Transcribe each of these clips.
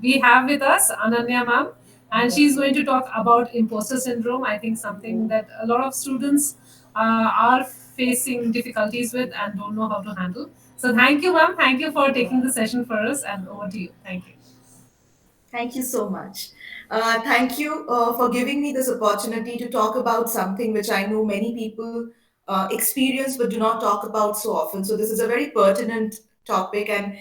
We have with us Ananya ma'am, and she's going to talk about imposter syndrome. I think something that a lot of students are facing difficulties with and don't know how to handle. So, thank you, ma'am. Thank you for taking the session for us, and over to you. Thank you. Thank you so much. Thank you for giving me this opportunity to talk about something which I know many people experience but do not talk about so often. So, this is a very pertinent topic. And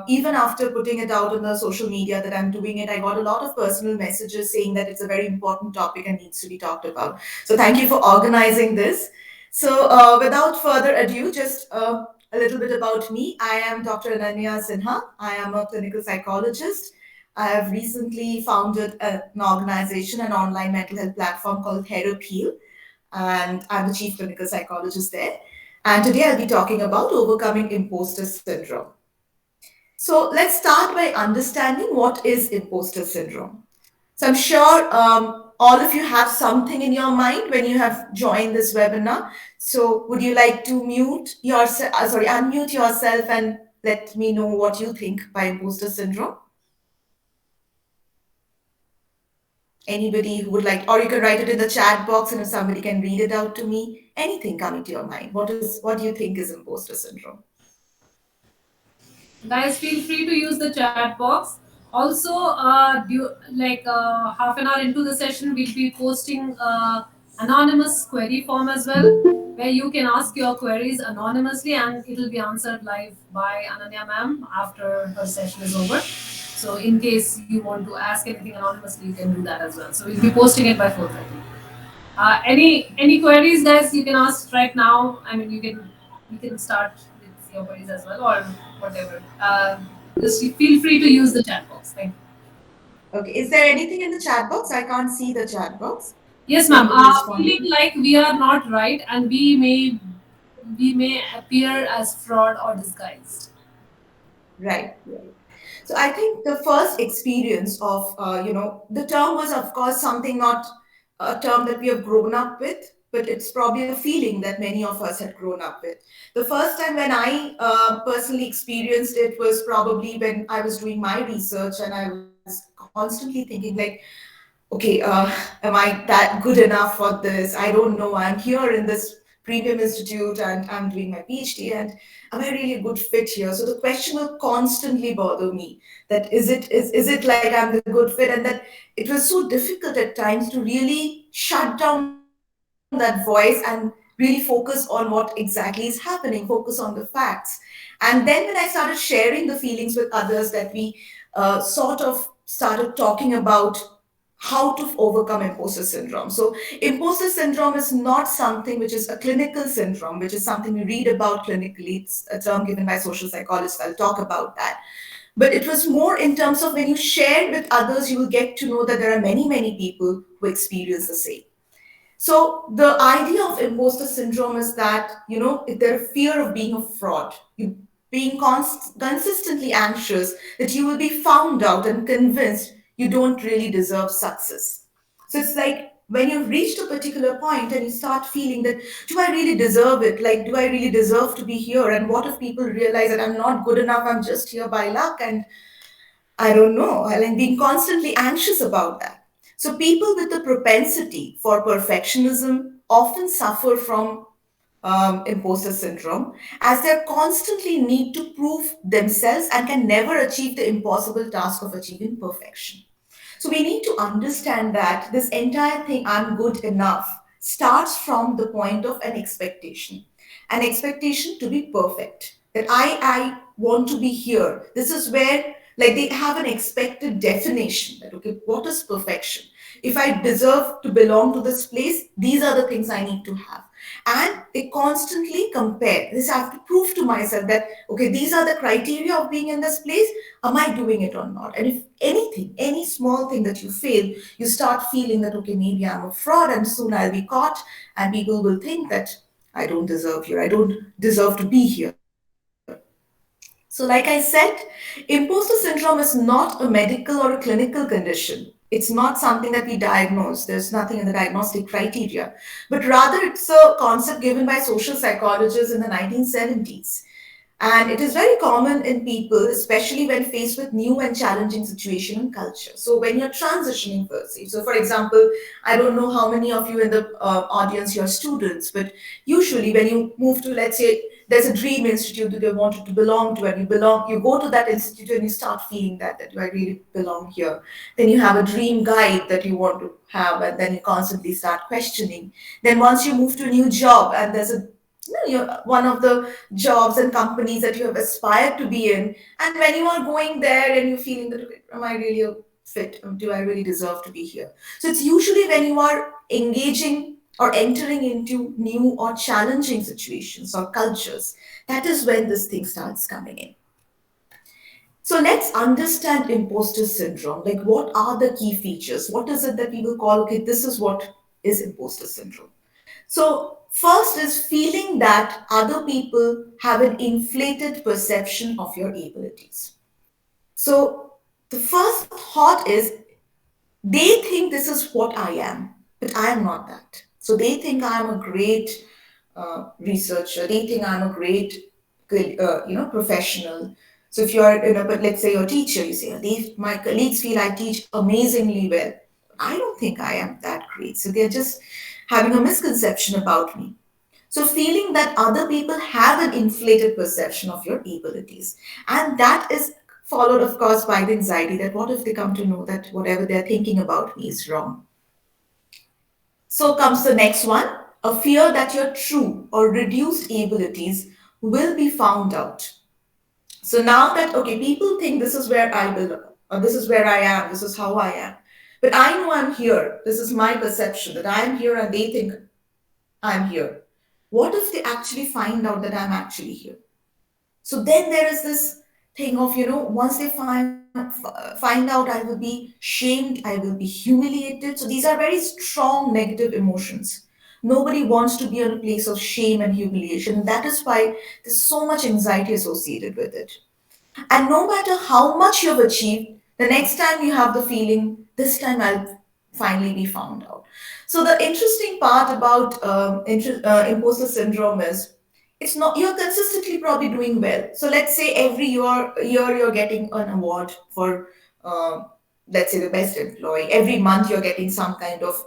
even after putting it out on the social media that I'm doing it, I got a lot of personal messages saying that it's a very important topic and needs to be talked about. So, thank you for organizing this. So, without further ado, just a little bit about me. I am Dr. Nanya Sinha. I am a clinical psychologist. I have recently founded an organization, an online mental health platform called Therapy, and I'm the chief clinical psychologist there. And today I'll be talking about overcoming imposter syndrome. So let's start by understanding what is imposter syndrome. So I'm sure all of you have something in your mind when you have joined this webinar. So would you like to unmute yourself and let me know what you think by imposter syndrome? Anybody who would like, or you can write it in the chat box, and if somebody can read it out to me, anything coming to your mind. What do you think is imposter syndrome? Guys, feel free to use the chat box. Also, half an hour into the session, we'll be posting anonymous query form as well, where you can ask your queries anonymously, and it'll be answered live by Ananya ma'am after her session is over. So, in case you want to ask anything anonymously, you can do that as well. So, we'll be posting it by 4:30. Any queries, guys? You can ask right now. I mean, you can start with your queries as well, or whatever. Just feel free to use the chat box. Thank you. Okay, is there anything in the chat box? I can't see the chat box. Yes, Is ma'am. anybody Feeling responding? like we are not right, and we may appear as fraud or disguised. Right. So I think the first experience of, the term was, of course, something not a term that we have grown up with, but it's probably a feeling that many of us had grown up with. The first time when I personally experienced it was probably when I was doing my research and I was constantly thinking, like, okay, am I that good enough for this? I don't know. I'm here in this premium institute and I'm doing my PhD, and am I really a good fit here? So the question will constantly bother me, that is it like I'm the good fit? And that it was so difficult at times to really shut down that voice and really focus on what exactly is happening, focus on the facts. And then when I started sharing the feelings with others, that we sort of started talking about how to overcome imposter syndrome. So, imposter syndrome is not something which is a clinical syndrome, which is something we read about clinically. It's a term given by social psychologists. I'll talk about that. But it was more in terms of when you share with others, you will get to know that there are many, many people who experience the same. So the idea of imposter syndrome is that, their fear of being a fraud, you being consistently anxious that you will be found out and convinced you don't really deserve success. So it's like when you've reached a particular point and you start feeling that, do I really deserve it? Like, do I really deserve to be here? And what if people realize that I'm not good enough? I'm just here by luck, and I don't know. I like being constantly anxious about that. So people with the propensity for perfectionism often suffer from imposter syndrome, as they constantly need to prove themselves and can never achieve the impossible task of achieving perfection. So we need to understand that this entire thing, I'm good enough, starts from the point of an expectation to be perfect. That I want to be here. This is where, like, they have an expected definition that, okay, what is perfection? If I deserve to belong to this place, these are the things I need to have. And they constantly compare. This I have to prove to myself that, okay, these are the criteria of being in this place. Am I doing it or not? And if anything, any small thing that you fail, you start feeling that, okay, maybe I'm a fraud and soon I'll be caught, and people will think that I don't deserve here. I don't deserve to be here. So, like I said, imposter syndrome is not a medical or a clinical condition. It's not something that we diagnose. There's nothing in the diagnostic criteria. But rather, it's a concept given by social psychologists in the 1970s. And it is very common in people, especially when faced with new and challenging situation and culture. So when you're transitioning, firstly, so for example, I don't know how many of you in the audience you're students, but usually when you move to, let's say, there's a dream institute that you wanted to belong to, and you go to that institute and you start feeling that I really belong here. Then you have a dream guide that you want to have, and then you constantly start questioning. Then once you move to a new job and there's a one of the jobs and companies that you have aspired to be in, and when you are going there and you're feeling that, okay, am I really a fit? Do I really deserve to be here? So it's usually when you are engaging or entering into new or challenging situations or cultures, that is when this thing starts coming in. So let's understand imposter syndrome. Like, what are the key features? What is it that people call, okay, this is what is imposter syndrome? So, first is feeling that other people have an inflated perception of your abilities. So, the first thought is they think this is what I am, but I am not that. So, they think I'm a great researcher. They think I'm a great, professional. So, if you're, but let's say you're a teacher, you say, my colleagues feel I teach amazingly well. I don't think I am that great. So, they're just having a misconception about me. So, feeling that other people have an inflated perception of your abilities. And that is followed, of course, by the anxiety that what if they come to know that whatever they're thinking about me is wrong? So comes the next one, a fear that your true or reduced abilities will be found out. So now that, okay, people think this is where I belong, or this is where I am, this is how I am. But I know I'm here. This is my perception that I'm here and they think I'm here. What if they actually find out that I'm actually here? So then there is this thing of, once they find out, I will be shamed, I will be humiliated. So these are very strong negative emotions. Nobody wants to be in a place of shame and humiliation. That is why there's so much anxiety associated with it. And no matter how much you've achieved, the next time you have the feeling, this time I'll finally be found out. So the interesting part about imposter syndrome is it's not you're consistently probably doing well. So let's say every year you're getting an award for let's say the best employee. Every month you're getting some kind of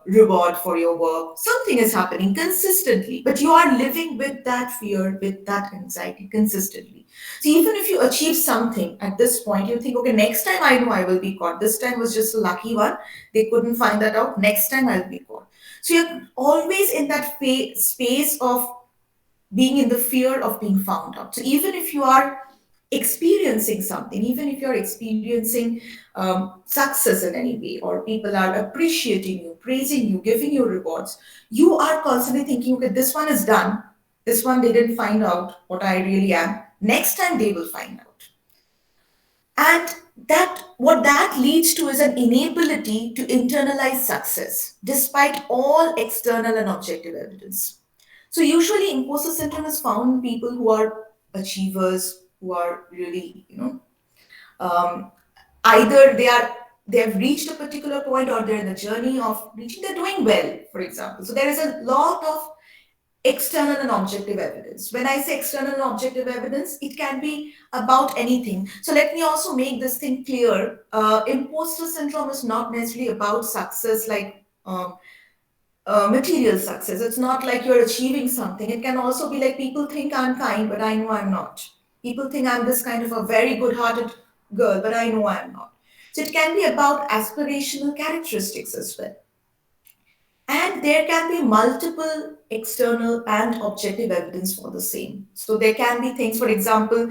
reward for your work. Something is happening consistently, but you are living with that fear, with that anxiety consistently. So even if you achieve something at this point, you think, okay, next time I know I will be caught. This time was just a lucky one. They couldn't find that out. Next time I'll be caught. So you're always in that space of being in the fear of being found out. So even if you are experiencing something, even if you're experiencing success in any way, or people are appreciating you, praising you, giving you rewards, you are constantly thinking, okay, this one is done. This one they didn't find out what I really am. Next time they will find out. And that what that leads to is an inability to internalize success despite all external and objective evidence. So usually imposter syndrome is found in people who are achievers, who are really, um, either they have reached a particular point or they're in the journey of reaching, they're doing well, for example. So there is a lot of external and objective evidence. When I say external and objective evidence, it can be about anything. So let me also make this thing clear. Imposter syndrome is not necessarily about success like material success. It's not like you're achieving something. It can also be like people think I'm kind, but I know I'm not. People think I'm this kind of a very good hearted girl, but I know I'm not. So it can be about aspirational characteristics as well. And there can be multiple external and objective evidence for the same. So there can be things, for example,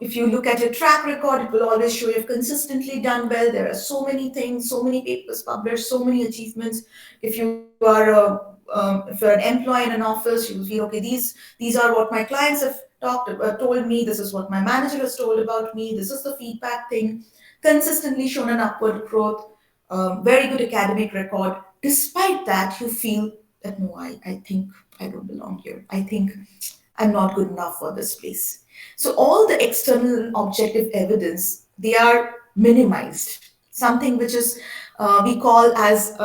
if you look at your track record, it will always show you've consistently done well. There are so many things, so many papers published, so many achievements. If you're an employee in an office, you will feel, okay, these are what my clients have told me. This is what my manager has told about me. This is the feedback thing. Consistently shown an upward growth, very good academic record. Despite that, you feel that no, I think I don't belong here. I think I'm not good enough for this place. So all the external and objective evidence, they are minimized. Something which is we call as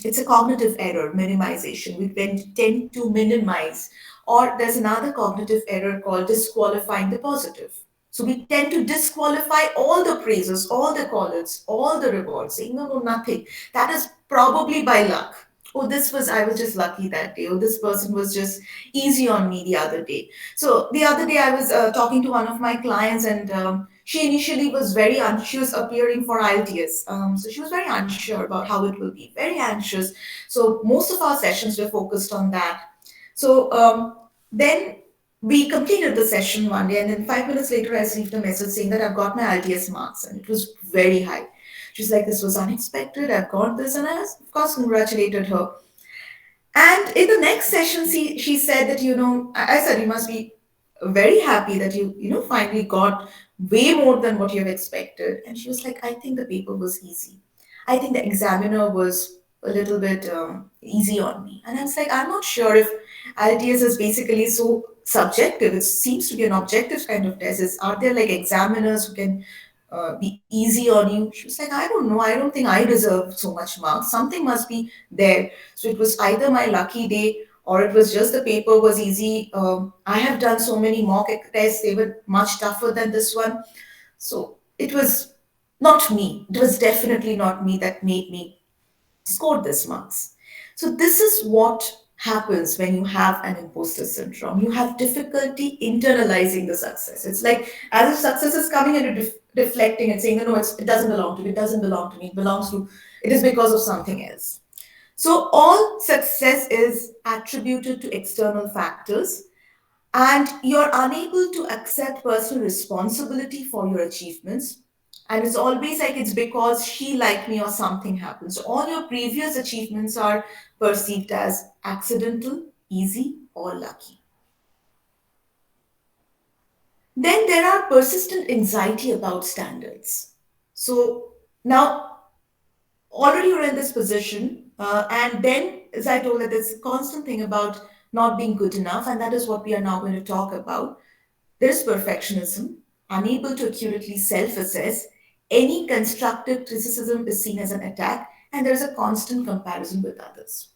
it's a cognitive error, minimization. We tend to minimize Or there's another cognitive error called disqualifying the positive. So we tend to disqualify all the praises, all the collars, all the rewards, saying, no, no, nothing. That is probably by luck. Oh, I was just lucky that day. Oh, this person was just easy on me the other day. So the other day I was talking to one of my clients, and she initially was she was appearing for IELTS. So she was very unsure about how it will be, very anxious. So most of our sessions were focused on that. So then we completed the session one day, and then 5 minutes later, I received a message saying that I've got my IELTS marks, and it was very high. She's like, "This was unexpected. I've got this," and I, of course, congratulated her. And in the next session, she said that, I said, you must be very happy that finally got way more than what you have expected. And she was like, I think the paper was easy. I think the examiner was a little bit easy on me. And I was like, I'm not sure if IELTS is basically so subjective. It seems to be an objective kind of test. Are there like examiners who can be easy on you? She was like, I don't know. I don't think I deserve so much marks. Something must be there. So it was either my lucky day, or it was just the paper was easy. I have done so many mock tests, they were much tougher than this one. So it was not me. It was definitely not me that made me score this marks. So this is what happens when you have an imposter syndrome. You have difficulty internalizing the success. It's like as if success is coming and you're deflecting and saying, no, it doesn't belong to me, it doesn't belong to me, it is because of something else. So, all success is attributed to external factors, and you're unable to accept personal responsibility for your achievements. And it's always like it's because she liked me or something happened. So, all your previous achievements are perceived as accidental, easy, or lucky. Then there are persistent anxiety about standards. So, now already you're in this position, and then as I told that there's a constant thing about not being good enough, and that is what we are now going to talk about. There's perfectionism, unable to accurately self-assess. Any constructive criticism is seen as an attack, and there's a constant comparison with others.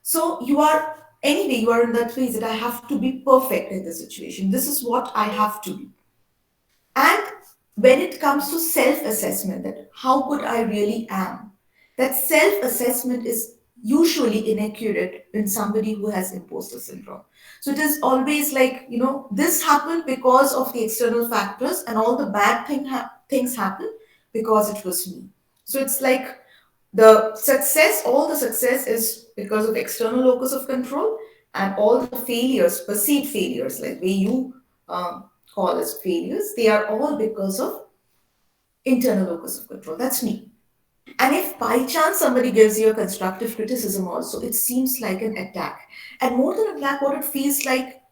So you are in that phase that I have to be perfect in this situation. This is what I have to be. And when it comes to self assessment, that how good I really am, that self assessment is usually inaccurate in somebody who has imposter syndrome. So it is always like, this happened because of the external factors, and all the things happen because it was me. So it's like all the success is because of external locus of control, and all the failures, perceived failures, like way you call as failures, they are all because of internal locus of control. That's me. And if by chance somebody gives you a constructive criticism, also, it seems like an attack. And more than an attack, what it feels like,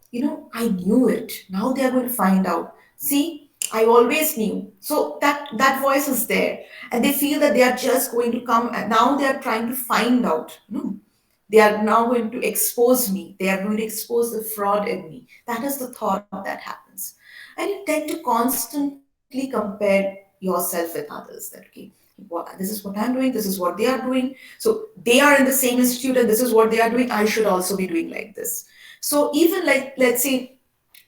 I knew it. Now they're going to find out. See, I always knew. So that voice is there. And they feel that they are just going to come, and now they are trying to find out. They are now going to expose me. They are going to expose the fraud in me. That is the thought that happens. And you tend to constantly compare yourself with others. That, okay, this is what I'm doing, this is what they are doing. So they are in the same institute and this is what they are doing. I should also be doing like this. So even like, let's say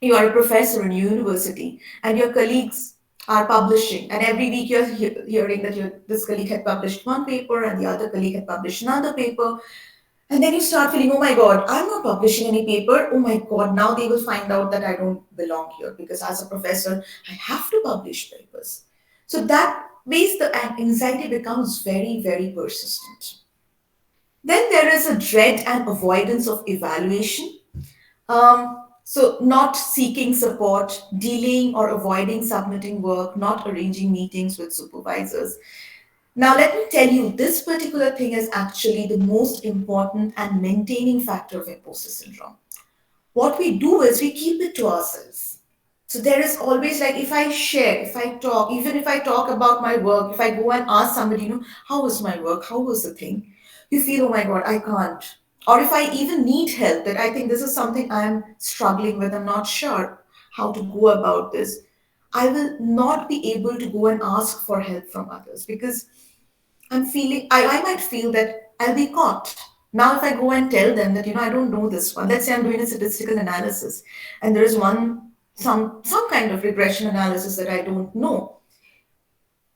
you are a professor in university and your colleagues are publishing, and every week you're hearing that this colleague had published one paper and the other colleague had published another paper. And then you start feeling, oh my God, I'm not publishing any paper. Oh my God, now they will find out that I don't belong here because as a professor, I have to publish papers. So that means the anxiety becomes very, very persistent. Then there is a dread and avoidance of evaluation. So, not seeking support, delaying or avoiding submitting work, not arranging meetings with supervisors. Now, let me tell you, this particular thing is actually the most important and maintaining factor of imposter syndrome. What we do is we keep it to ourselves. So there is always like, if I share, if I talk, even if I talk about my work, if I go and ask somebody, how was my work? How was the thing? You feel, oh my God, I can't. Or if I even need help, that I think this is something I'm struggling with, I'm not sure how to go about this. I will not be able to go and ask for help from others because I might feel that I'll be caught. Now, if I go and tell them that, I don't know this one, let's say I'm doing a statistical analysis and there is some kind of regression analysis that I don't know.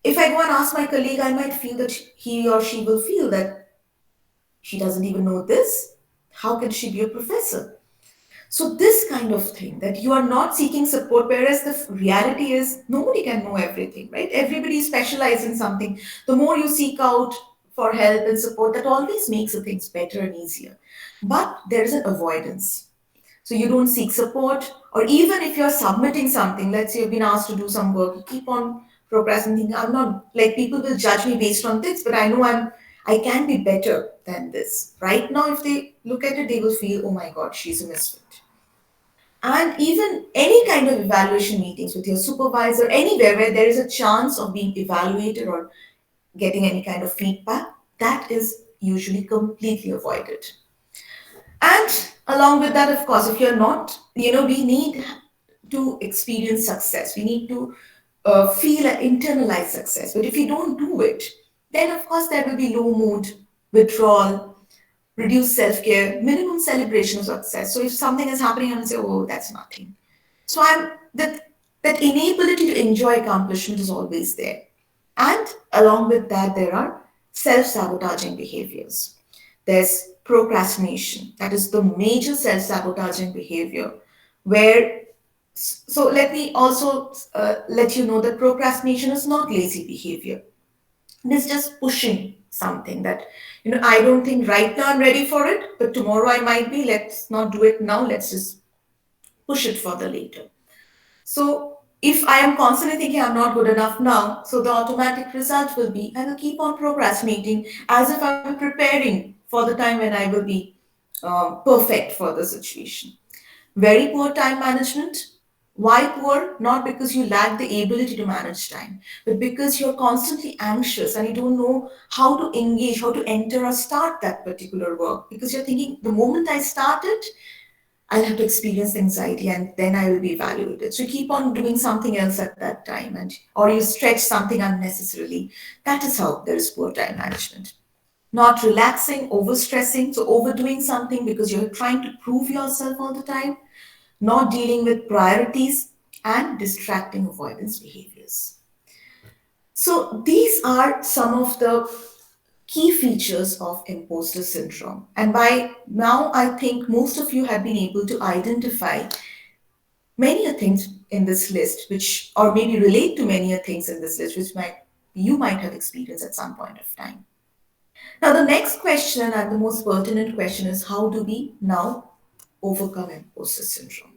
If I go and ask my colleague, I might feel that he or she will feel that she doesn't even know this. How can she be a professor? So, this kind of thing that you are not seeking support, whereas the reality is nobody can know everything, right? Everybody specializes in something. The more you seek out for help and support, that always makes the things better and easier. But there is an avoidance. So you don't seek support, or even if you're submitting something, let's say you've been asked to do some work, you keep on procrastinating. I'm not like people will judge me based on this, but I know I can be better than this. Right now, if they look at it, they will feel, oh my God, she's a misfit. And even any kind of evaluation meetings with your supervisor, anywhere where there is a chance of being evaluated or getting any kind of feedback, that is usually completely avoided. And along with that, of course, if you're not, we need to experience success. We need to feel and internalize success. But if you don't do it, then of course there will be low mood, withdrawal, reduced self care, minimum celebration of success. So if something is happening, I will say, oh, that's nothing. So that inability to enjoy accomplishment is always there. And along with that, there are self-sabotaging behaviors. There's procrastination. That is the major self-sabotaging behavior where so let me also let you know that procrastination is not lazy behavior. It is just pushing something that, I don't think right now I'm ready for it, but tomorrow I might be. Let's not do it now. Let's just push it further later. So if I am constantly thinking I'm not good enough now, so the automatic result will be I will keep on procrastinating as if I'm preparing for the time when I will be perfect for the situation. Very poor time management. Why poor? Not because you lack the ability to manage time, but because you're constantly anxious and you don't know how to engage, how to enter or start that particular work. Because you're thinking the moment I start it, I'll have to experience the anxiety and then I will be evaluated. So you keep on doing something else at that time and or you stretch something unnecessarily. That is how there is poor time management. Not relaxing, overstressing, so overdoing something because you're trying to prove yourself all the time, not dealing with priorities, and distracting avoidance behaviors. So these are some of the key features of imposter syndrome. And by now, I think most of you have been able to identify many a things in this list, which, or maybe relate to many a things in this list, which you might have experienced at some point of time. Now, the next question and the most pertinent question is how do we now overcome imposter syndrome?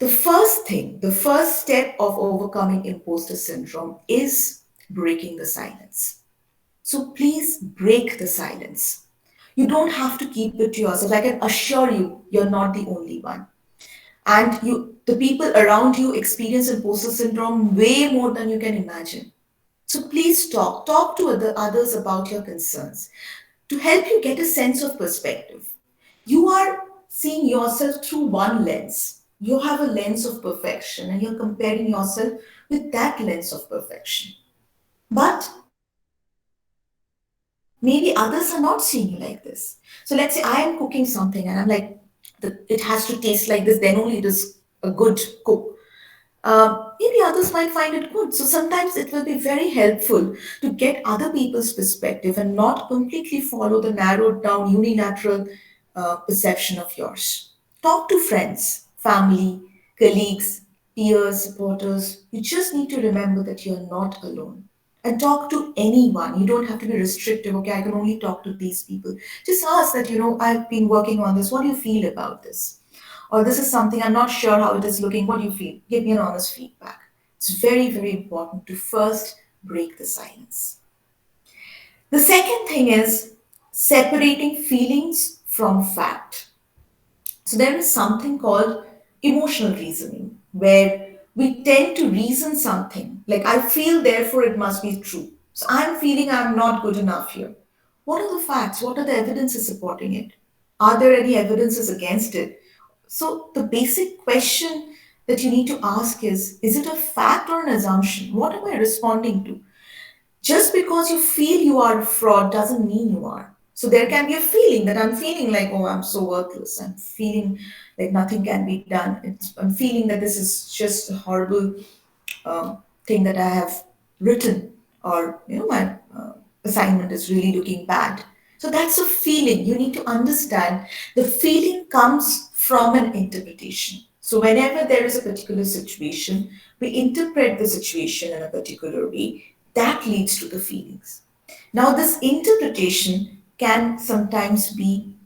The first step of overcoming imposter syndrome is breaking the silence. So please break the silence. You don't have to keep it to yourself. I can assure you, you're not the only one. And the people around you experience imposter syndrome way more than you can imagine. So please talk to others about your concerns to help you get a sense of perspective. You are seeing yourself through one lens. You have a lens of perfection and you're comparing yourself with that lens of perfection. But maybe others are not seeing you like this. So let's say I am cooking something and I'm like, it has to taste like this, then only it is a good cook. Maybe others might find it good. So sometimes it will be very helpful to get other people's perspective and not completely follow the narrowed down unilateral perception of yours. Talk to friends, family, colleagues, peers, supporters. You just need to remember that you're not alone. And talk to anyone. You don't have to be restrictive. Okay, I can only talk to these people. Just ask that, I've been working on this. What do you feel about this? Or this is something I'm not sure how it is looking. What do you feel? Give me an honest feedback. It's very, very important to first break the silence. The second thing is separating feelings from fact. So there is something called emotional reasoning where we tend to reason something like I feel, therefore it must be true. So I'm feeling I'm not good enough here. What are the facts? What are the evidences supporting it? Are there any evidences against it? So the basic question that you need to ask is it a fact or an assumption? What am I responding to? Just because you feel you are a fraud doesn't mean you are. So there can be a feeling that I'm feeling like, oh, I'm so worthless. I'm feeling like nothing can be done. I'm feeling that this is just a horrible thing that I have written, or my assignment is really looking bad. So that's a feeling. You need to understand the feeling comes from an interpretation. So whenever there is a particular situation, we interpret the situation in a particular way. That leads to the feelings. Now, this interpretation can sometimes be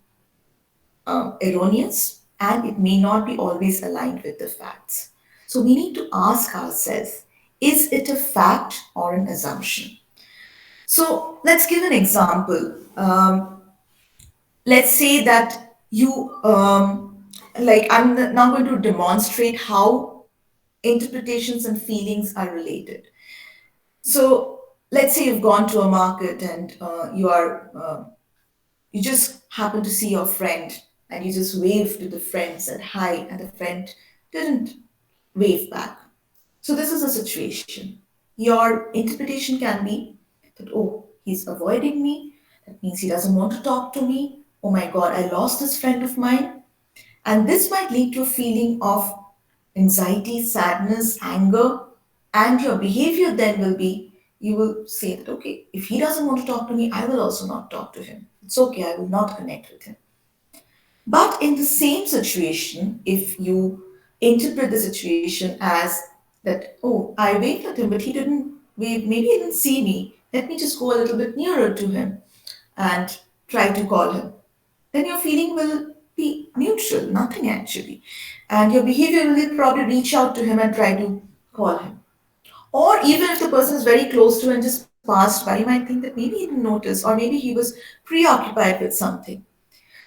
erroneous, and it may not be always aligned with the facts. So we need to ask ourselves, is it a fact or an assumption? So let's give an example. Let's say that I'm now going to demonstrate how interpretations and feelings are related. So let's say you've gone to a market and you just happen to see your friend and you just wave to the friend, said hi, and the friend didn't wave back. So this is a situation. Your interpretation can be that, oh, he's avoiding me. That means he doesn't want to talk to me. Oh my God, I lost this friend of mine. And this might lead to a feeling of anxiety, sadness, anger. And your behavior then will be, you will say that, okay, if he doesn't want to talk to me, I will also not talk to him. It's okay, I will not connect with him. But in the same situation, if you interpret the situation as that, oh, I waved at him, but he didn't wave, maybe he didn't see me. Let me just go a little bit nearer to him and try to call him. Then your feeling will be neutral, nothing actually. And your behavior will probably reach out to him and try to call him. Or even if the person is very close to and just passed by, you might think that maybe he didn't notice, or maybe he was preoccupied with something.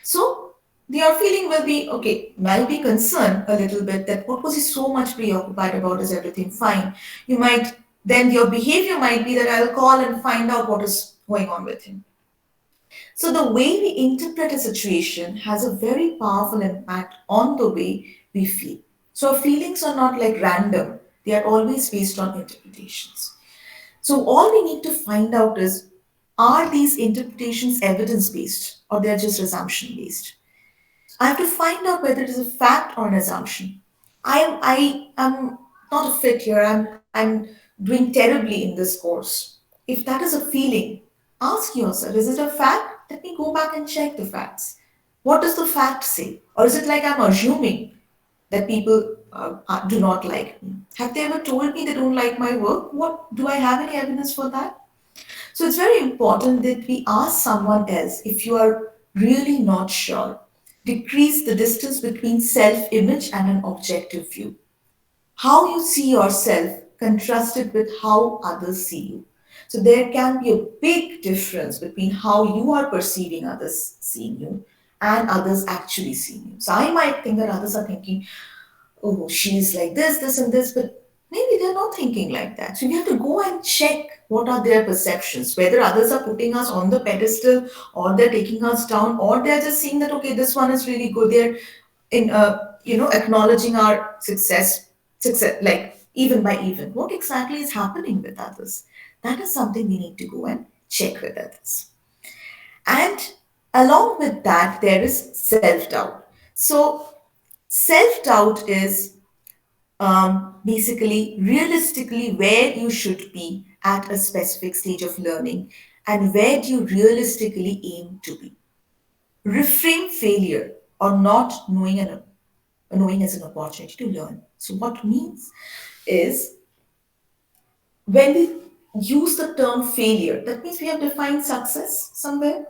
So your feeling will be okay, might be concerned a little bit that what was he so much preoccupied about? Is everything fine? You might then your behavior might be that I'll call and find out what is going on with him. So the way we interpret a situation has a very powerful impact on the way we feel. So our feelings are not like random, they are always based on interpretations. So all we need to find out is, are these interpretations evidence based or they're just assumption based? I have to find out whether it is a fact or an assumption. I am not a fit here. I'm doing terribly in this course. If that is a feeling, ask yourself, is it a fact? Let me go back and check the facts. What does the fact say? Or is it like I'm assuming that people do not like me? Have they ever told me they don't like my work? What do I have any evidence for that? So it's very important that we ask someone else if you are really not sure. Decrease the distance between self image and an objective view. How you see yourself contrasted with how others see you. So there can be a big difference between how you are perceiving others seeing you and others actually seeing you. So I might think that others are thinking, oh, she's like this, and this, but maybe they're not thinking like that. So we have to go and check what are their perceptions, whether others are putting us on the pedestal or they're taking us down, or they're just seeing that, okay, this one is really good. They're acknowledging our success, like even by even. What exactly is happening with others? That is something we need to go and check with others. And along with that, there is self doubt. So, self doubt is basically realistically where you should be at a specific stage of learning and where do you realistically aim to be. Reframe failure or not knowing as an opportunity to learn. So what means is, when we use the term failure, that means we have defined success somewhere,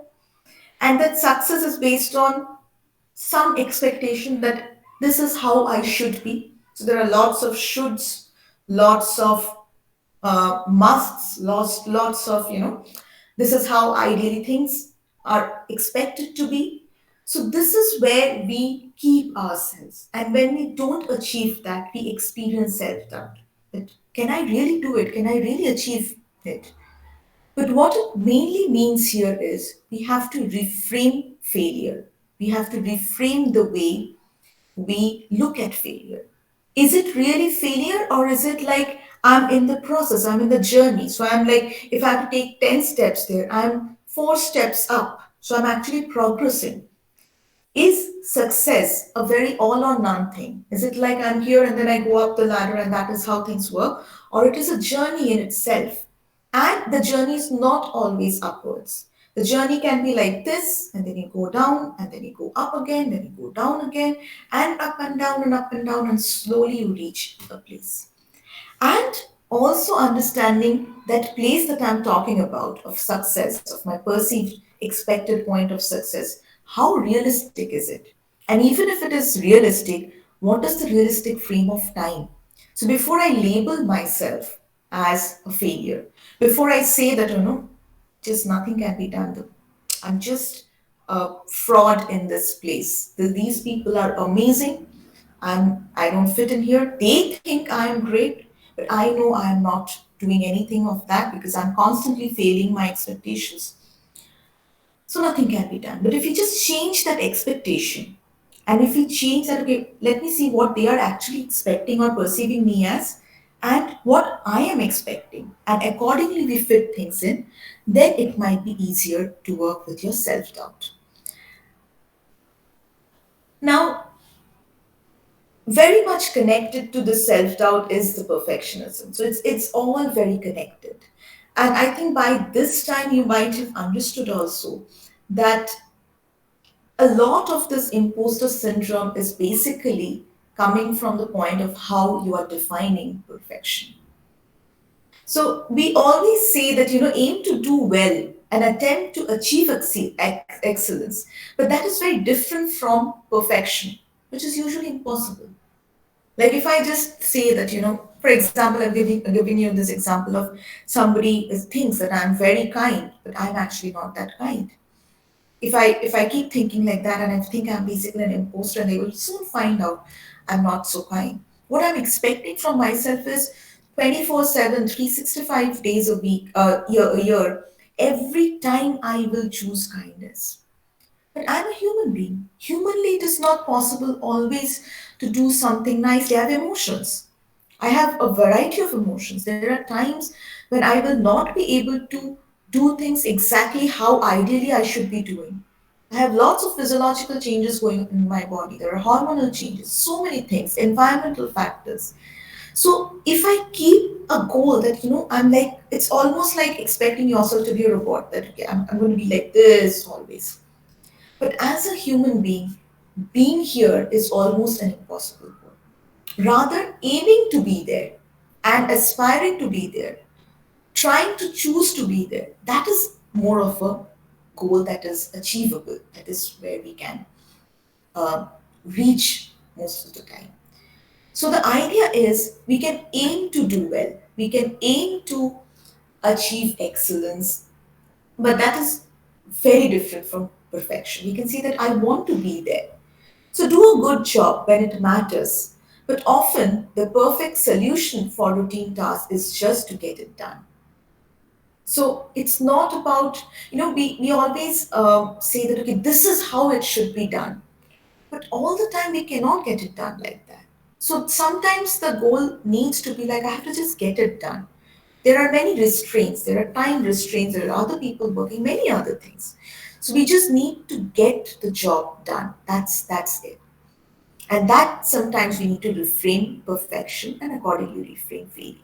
and that success is based on some expectation that this is how I should be. So there are lots of shoulds, lots of musts, lots of, this is how ideally things are expected to be. So this is where we keep ourselves. And when we don't achieve that, we experience self doubt. That can I really do it? Can I really achieve it? But what it mainly means here is we have to reframe failure. We have to reframe the way we look at failure. Is it really failure, or is it like I'm in the process, I'm in the journey? So I'm like, if I have to take 10 steps there, I'm 4 steps up. So I'm actually progressing. Is success a very all or none thing? Is it like I'm here and then I go up the ladder and that is how things work? Or it is a journey in itself? And the journey is not always upwards. The journey can be like this, and then you go down, and then you go up again, then you go down again, and up and down and up and down, and slowly you reach a place. And also understanding that place that I'm talking about of success, of my perceived expected point of success, how realistic is it? And even if it is realistic, what is the realistic frame of time? So before I label myself as a failure, before I say that, just nothing can be done, I'm just a fraud in this place. These people are amazing. I don't fit in here. They think I am great, but I know I am not doing anything of that because I'm constantly failing my expectations. So nothing can be done. But if you just change that expectation, and if you change that, okay, let me see what they are actually expecting or perceiving me as, and what I am expecting, and accordingly we fit things in, then it might be easier to work with your self doubt. Now, very much connected to the self doubt is the perfectionism. So it's all very connected. And I think by this time you might have understood also that a lot of this imposter syndrome is basically coming from the point of how you are defining perfection. So we always say that, aim to do well and attempt to achieve excellence, but that is very different from perfection, which is usually impossible. Like if I just say that, for example, I'm giving you this example of somebody thinks that I'm very kind, but I'm actually not that kind. If I keep thinking like that and I think I'm basically an imposter, and they will soon find out I'm not so kind. What I'm expecting from myself is 24/7, 365 days a week, a year, every time I will choose kindness. But I'm a human being. Humanly, it is not possible always to do something nice. They have emotions. I have a variety of emotions. There are times when I will not be able to do things exactly how ideally I should be doing. I have lots of physiological changes going on in my body. There are hormonal changes, so many things, environmental factors. So if I keep a goal that, I'm like, it's almost like expecting yourself to be a robot, that, okay, I'm going to be like this always. But as a human being here is almost an impossible goal. Rather, aiming to be there and aspiring to be there, trying to choose to be there, that is more of a goal that is achievable. That is where we can uh, reach most of the time. So the idea is we can aim to do well, we can aim to achieve excellence, but that is very different from perfection. We can see that I want to be there. So do a good job when it matters. But often the perfect solution for routine tasks is just to get it done. So it's not about, we always say that, okay, this is how it should be done. But all the time we cannot get it done like that. So sometimes the goal needs to be like, I have to just get it done. There are many restraints, there are time restraints, there are other people working, many other things. So we just need to get the job done. That's it. And that sometimes we need to reframe perfection and accordingly reframe failure.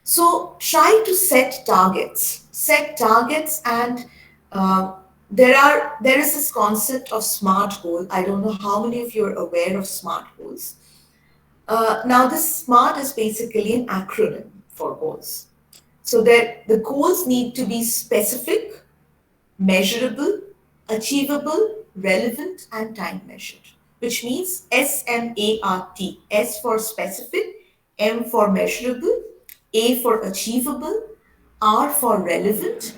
So try to set targets. Set targets, and uh, there is this concept of SMART goal. I don't know how many of you are aware of SMART goals. Now, this SMART is basically an acronym for goals. So that the goals need to be specific, measurable, achievable, relevant, and time measured, which means SMART. S for specific, M for measurable, A for achievable, R for relevant,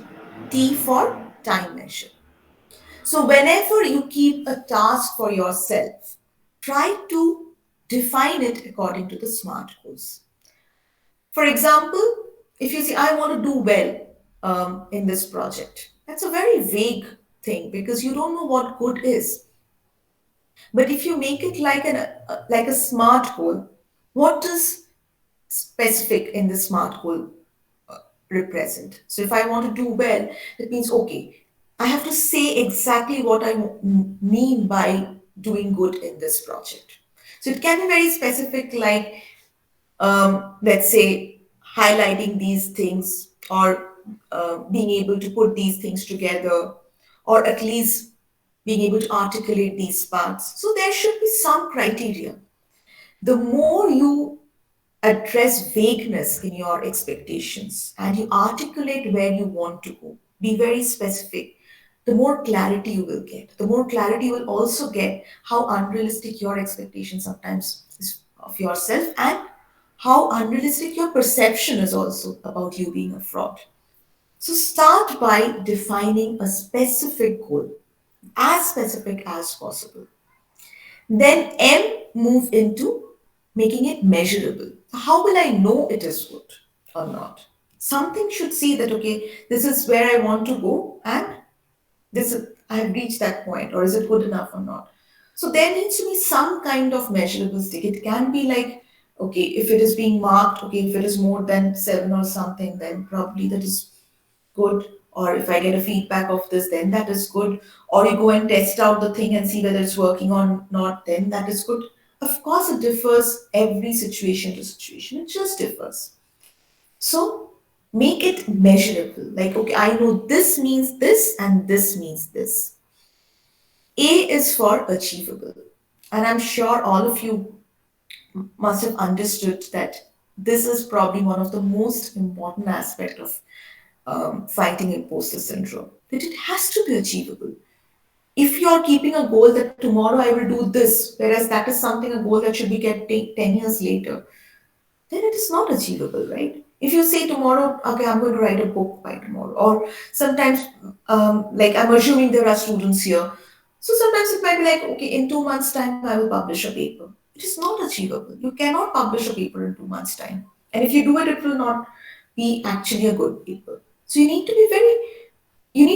T for time measured. So, whenever you keep a task for yourself, try to define it according to the SMART goals. For example, if you say, I want to do well in this project, that's a very vague thing because you don't know what good is. But if you make it like a SMART goal, what does specific in the SMART goal represent? So if I want to do well, that means okay. I have to say exactly what I mean by doing good in this project. So it can be very specific, like let's say highlighting these things, or being able to put these things together, or at least being able to articulate these parts. So there should be some criteria. The more you address vagueness in your expectations and you articulate where you want to go, be very specific, the more clarity you will get. The more clarity you will also get how unrealistic your expectation sometimes is of yourself, and how unrealistic your perception is also about you being a fraud. So start by defining a specific goal, as specific as possible. Then M, move into making it measurable. How will I know it is good or not? Something should see that, okay, this is where I want to go, and this is, I have reached that point, or is it good enough or not? So there needs to be some kind of measurable stick. It can be like, okay, if it is being marked, okay, if it is more than 7 or something, then probably that is good. Or if I get a feedback of this, then that is good. Or you go and test out the thing and see whether it's working or not, then that is good. Of course, it differs every situation to situation. It just differs. So make it measurable. Like, okay, I know this means this and this means this. A is for achievable. And I'm sure all of you must have understood that this is probably one of the most important aspect of fighting imposter syndrome, that it has to be achievable. If you're keeping a goal that tomorrow I will do this, whereas that is something, a goal that should be kept 10 years later, then it is not achievable, right? If you say tomorrow, okay, I'm going to write a book by tomorrow, or sometimes, like I'm assuming there are students here, so sometimes it might be like, okay, in 2 months' time, I will publish a paper. It is not achievable. You cannot publish a paper in 2 months' time. And if you do it, it will not be actually a good paper. So you need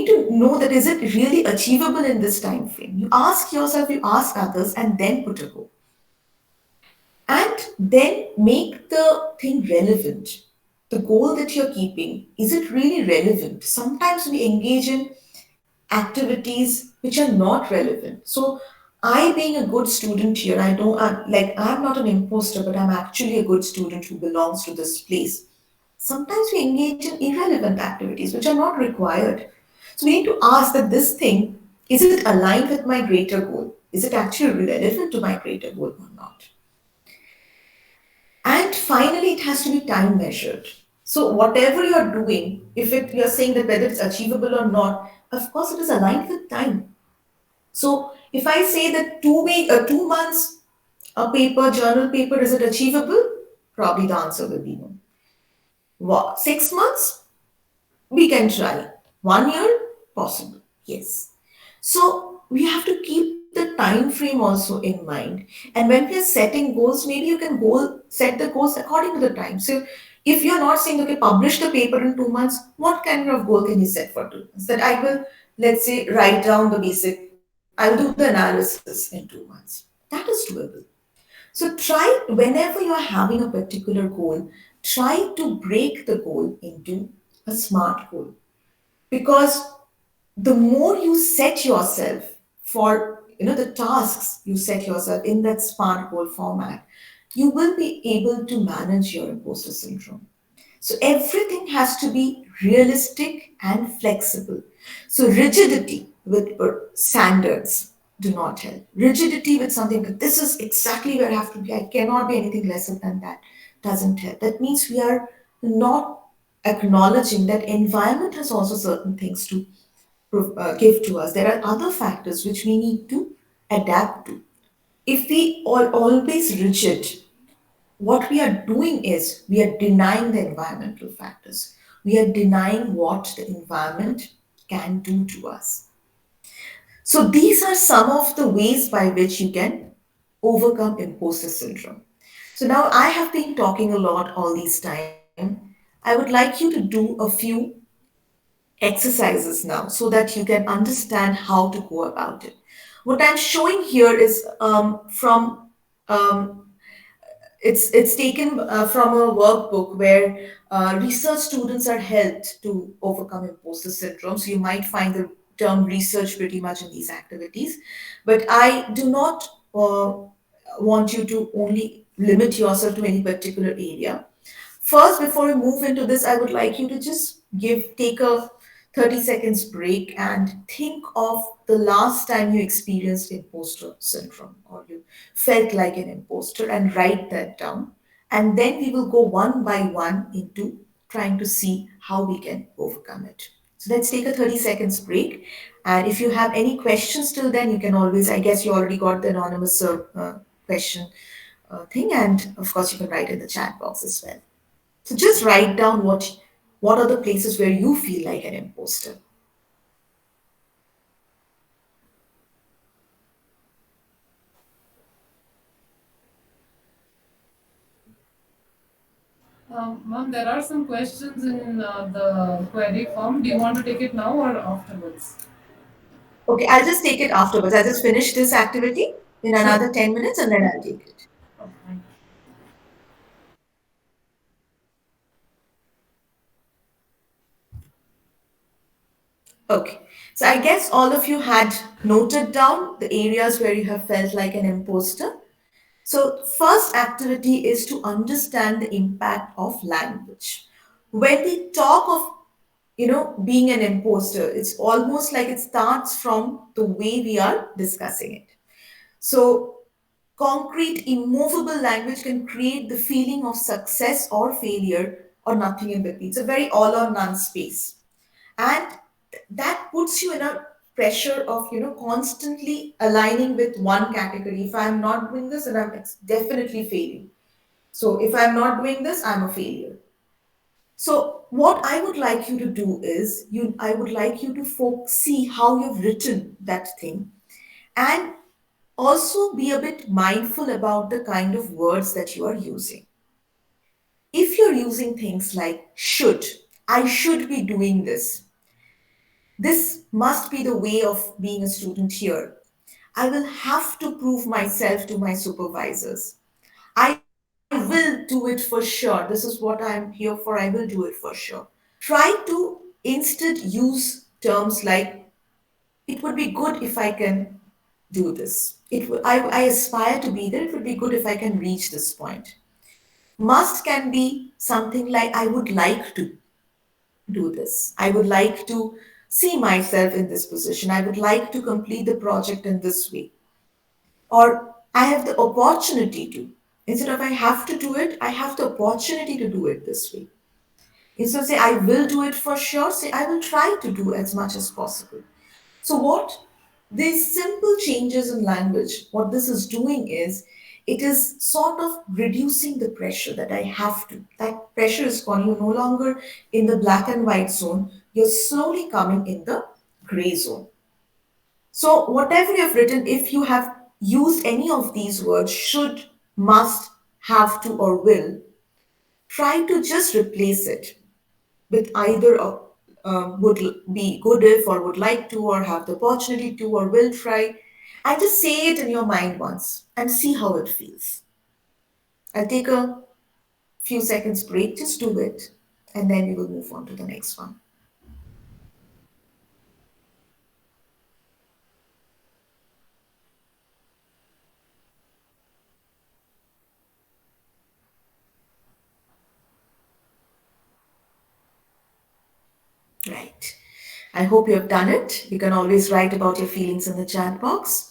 to know that is it really achievable in this time frame. You ask yourself, you ask others, and then put a goal. And then make the thing relevant. The goal that you're keeping, is it really relevant? Sometimes we engage in activities which are not relevant. So, I being a good student here, I don't like, I'm not an imposter, but I'm actually a good student who belongs to this place. Sometimes we engage in irrelevant activities which are not required. So we need to ask that this thing, is it aligned with my greater goal? Is it actually relevant to my greater goal or not? And finally, it has to be time measured. So whatever you're doing, if you're saying that whether it's achievable or not, of course it is aligned with time. So if I say that 2 months a paper, journal paper, is it achievable? Probably the answer will be no. What, 6 months? We can try. 1 year? Possible. Yes. So we have to keep the time frame also in mind. And when we are setting goals, maybe you can set the goals according to the time. So if you're not saying, okay, publish the paper in 2 months, what kind of goal can you set for 2 months? That I will, let's say, write down the basic, I'll do the analysis in 2 months. That is doable. So try, whenever you're having a particular goal, try to break the goal into a smart goal, because the more you set yourself for, the tasks you set yourself in that smart goal format, you will be able to manage your imposter syndrome. So everything has to be realistic and flexible. So rigidity with standards do not help. Rigidity with something that this is exactly where I have to be, I cannot be anything lesser than that, doesn't help. That means we are not acknowledging that environment has also certain things to give to us. There are other factors which we need to adapt to. If we are always rigid, what we are doing is we are denying the environmental factors. We are denying what the environment can do to us. So, these are some of the ways by which you can overcome imposter syndrome. So, now I have been talking a lot all this time. I would like you to do a few exercises now so that you can understand how to go about it. What I'm showing here is um, it's taken from a workbook where research students are helped to overcome imposter syndrome. So you might find the term research pretty much in these activities, but I do not want you to only limit yourself to any particular area. First, before we move into this, I would like you to just take a 30 seconds break and think of the last time you experienced imposter syndrome or you felt like an imposter and write that down. And then we will go one by one into trying to see how we can overcome it. So let's take a 30 seconds break. And if you have any questions till then, you can always, I guess you already got the anonymous question thing. And of course, you can write in the chat box as well. So just write down what are the places where you feel like an imposter. Ma'am, there are some questions in the query form. Do you want to take it now or afterwards? Okay, I'll just take it afterwards. I'll just finish this activity in Sure. another 10 minutes and then I'll take it. Okay. Okay. So I guess all of you had noted down the areas where you have felt like an imposter. So first activity is to understand the impact of language. When we talk of being an imposter, it's almost like it starts from the way we are discussing it. So concrete, immovable language can create the feeling of success or failure or nothing in between. It's a very all or none space. And that puts you in a pressure of, constantly aligning with one category. If I'm not doing this, then I'm definitely failing. So if I'm not doing this, I'm a failure. So what I would like you to do is I would like you to see how you've written that thing and also be a bit mindful about the kind of words that you are using. If you're using things like should, I should be doing this, this must be the way of being a student here. I will have to prove myself to my supervisors. I will do it for sure. This is what I'm here for. I will do it for sure. Try to instead use terms like it would be good if I can do this. I aspire to be there. It would be good if I can reach this point. Must can be something like I would like to do this. I would like to see myself in this position. I would like to complete the project in this way. Or I have the opportunity to. Instead of I have to do it, I have the opportunity to do it this way. Instead of say I will do it for sure, say I will try to do as much as possible. So, what these simple changes in language, what this is doing is it is sort of reducing the pressure that I have to. That pressure is gone. You're no longer in the black and white zone. You're slowly coming in the gray zone. So, whatever you've written, if you have used any of these words, should, must, have to, or will, try to just replace it with either would be good if or would like to or have the opportunity to or will try and just say it in your mind once and see how it feels. I'll take a few seconds break, just do it, and then we will move on to the next one. Right. I hope you have done it. You can always write about your feelings in the chat box.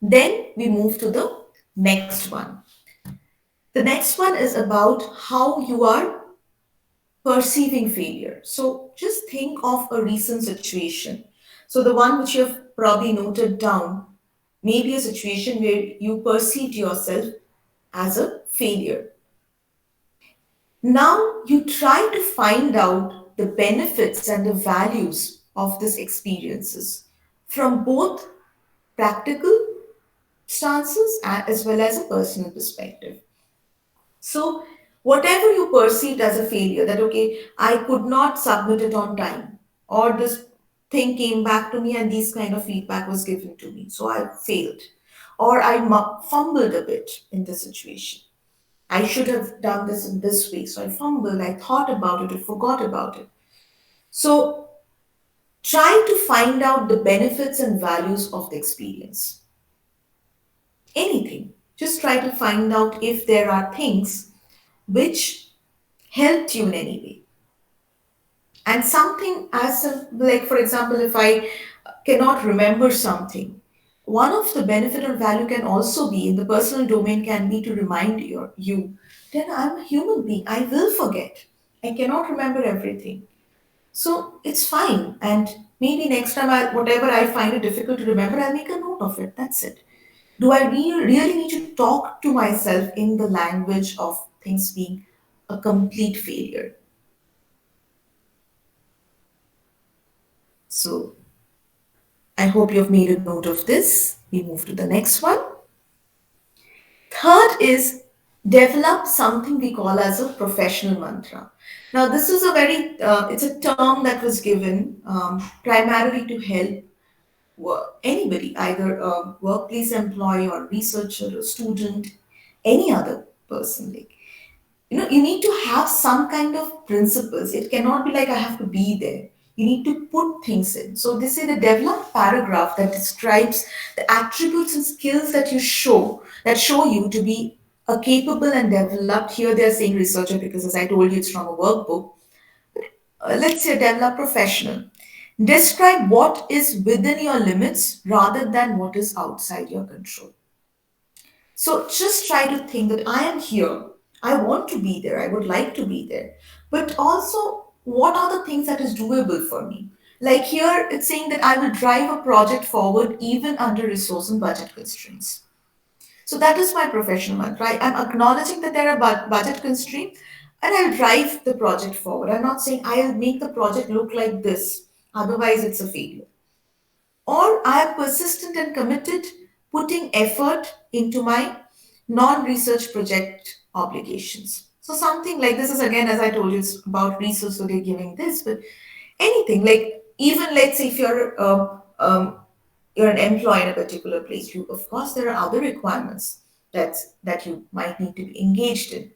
Then we move to the next one. The next one is about how you are perceiving failure. So just think of a recent situation. So the one which you have probably noted down may be a situation where you perceived yourself as a failure. Now you try to find out the benefits and the values of these experiences from both practical stances as well as a personal perspective. So, whatever you perceived as a failure, that okay, I could not submit it on time, or this thing came back to me and these kind of feedback was given to me, so I failed, or I fumbled a bit in the situation. I should have done this in this way, so I fumbled, I thought about it, I forgot about it. So, Try to find out the benefits and values of the experience. Anything. Just try to find out if there are things which helped you in any way. And something as simple, like for example, if I cannot remember something, one of the benefit or value can also be in the personal domain can be to remind you that I'm a human being. I will forget. I cannot remember everything. So it's fine. And maybe next time, whatever I find it difficult to remember, I'll make a note of it. That's it. Do I really need to talk to myself in the language of things being a complete failure? So I hope you've made a note of this. We move to the next one. Third is develop something we call as a professional mantra. Now, this is a it's a term that was given primarily to help anybody, either a workplace employee or researcher or student, any other person. Like, you need to have some kind of principles. It cannot be like I have to be there. You need to put things in. So this is a developed paragraph that describes the attributes and skills that show you to be a capable and developed. Here they are saying researcher because, as I told you, it's from a workbook. Let's say develop professional. Describe what is within your limits rather than what is outside your control. So just try to think that I am here. I want to be there. I would like to be there. But also, what are the things that is doable for me? Like here, it's saying that I will drive a project forward even under resource and budget constraints. So that is my professional mantra. I'm acknowledging that there are budget constraints and I'll drive the project forward. I'm not saying I'll make the project look like this. Otherwise, it's a failure. Or I am persistent and committed, putting effort into my non research project obligations. So, something like this is again, as I told you, it's about research, so they're giving this, but anything like even let's say if you're an employee in a particular place, you of course there are other requirements that you might need to be engaged in.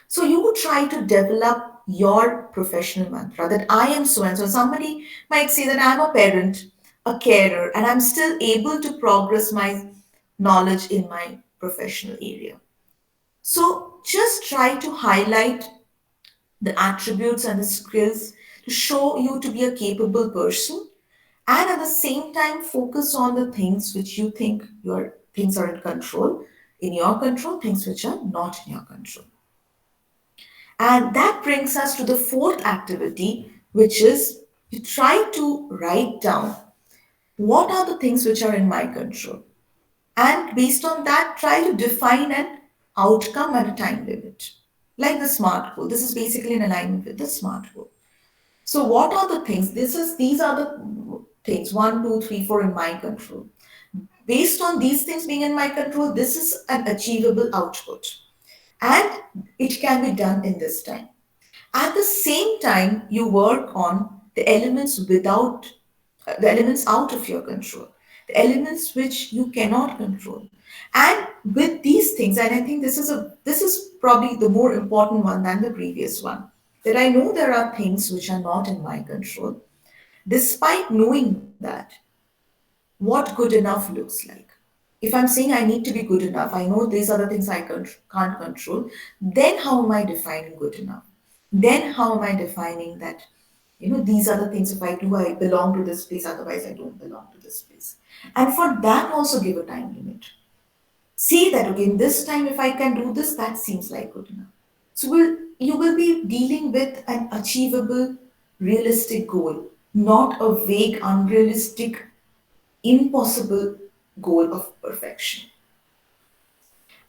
So you would try to develop your professional mantra that I am so and so. Somebody might say that I'm a parent, a carer, and I'm still able to progress my knowledge in my professional area. So just try to highlight the attributes and the skills to show you to be a capable person, and at the same time focus on the things which you think your things are in your control, things which are not in your control. And that brings us to the fourth activity, which is you try to write down what are the things which are in my control. And based on that, try to define an outcome and a time limit. Like the SMART goal. This is basically in alignment with the SMART goal. So what are the things? These are the things, one, two, three, four in my control. Based on these things being in my control, this is an achievable output. And it can be done in this time. At the same time, you work on the elements out of your control, the elements which you cannot control. And with these things, and I think this is probably the more important one than the previous one, that I know there are things which are not in my control. Despite knowing that, what good enough looks like. If I'm saying I need to be good enough, I know these are the things I can't control, then how am I defining good enough? Then how am I defining that, these are the things if I do, I belong to this place, otherwise I don't belong to this place. And for that, also give a time limit. See that, okay, in this time, if I can do this, that seems like good enough. So you will be dealing with an achievable, realistic goal, not a vague, unrealistic impossible goal of perfection.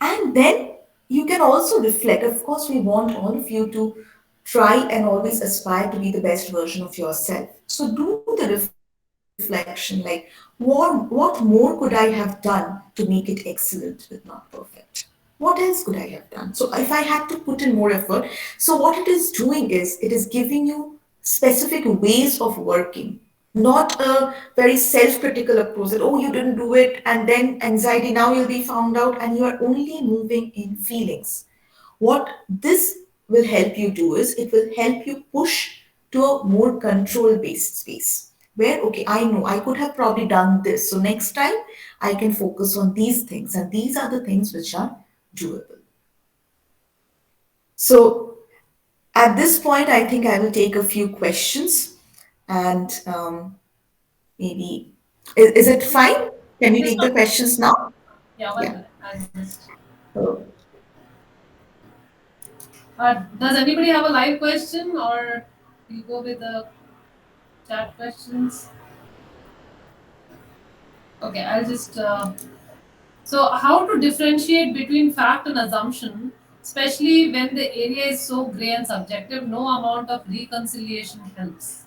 And then you can also reflect. Of course, we want all of you to try and always aspire to be the best version of yourself. So do the reflection like, what more could I have done to make it excellent but not perfect? What else could I have done? So if I had to put in more effort, so what it is doing is it is giving you specific ways of working, not a very self-critical approach that, oh, you didn't do it and then anxiety, now you'll be found out, and you are only moving in feelings. What this will help you do is it will help you push to a more control based space. where, okay, I know I could have probably done this. So next time I can focus on these things, and these are the things which are doable. So at this point, I think I will take a few questions, and maybe is it fine? Can we Yes, take the ma'am. questions now? Yeah, one Yeah. minute. I'll just. So, Does anybody have a live question, or you go with the chat questions? Okay, I'll just. So, how to differentiate between fact and assumption, especially when the area is so gray and subjective? No amount of reconciliation helps.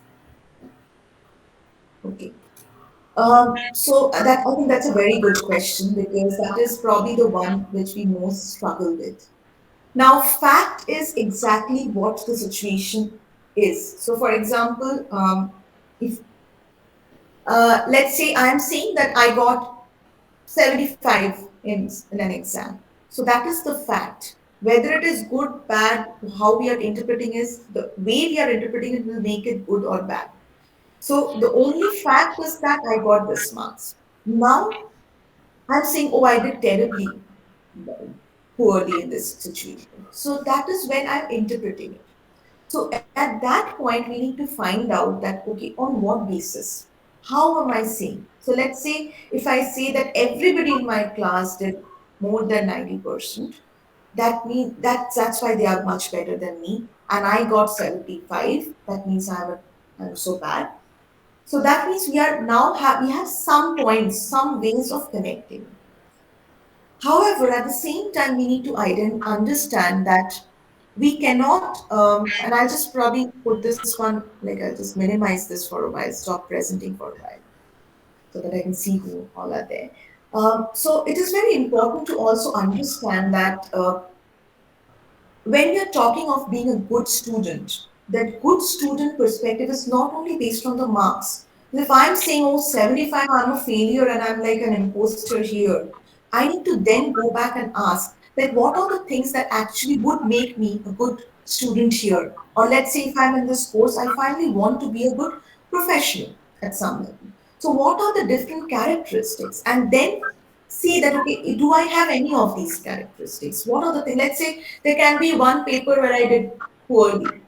okay. So that I think that's a very good question, because that is probably the one which we most struggle with. Now, fact is exactly what the situation is. So, for example, if let's say I'm saying that I got 75 in an exam, so that is the fact. Whether it is good, bad, how we are interpreting is the way we are interpreting it will make it good or bad. So the only fact was that I got this marks. Now I'm saying, oh, I did terribly poorly in this situation. So that is when I'm interpreting it. So at that point, we need to find out that, okay, on what basis? How am I saying? So let's say if I say that everybody in my class did more than 90%, that means that's why they are much better than me. And I got 75. That means I'm so bad. So that means we have some points, some ways of connecting. However, at the same time, we need to understand that we cannot, and I'll just probably put this one, like I'll just minimize this for a while, stop presenting for a while, so that I can see who all are there. So it is very important to also understand that when we are talking of being a good student, that good student perspective is not only based on the marks. If I'm saying, oh, 75, I'm a failure and I'm like an imposter here, I need to then go back and ask that what are the things that actually would make me a good student here? Or let's say if I'm in this course, I finally want to be a good professional at some level. So, what are the different characteristics? And then see that, okay, do I have any of these characteristics? What are the things? Let's say there can be one paper where I did poorly,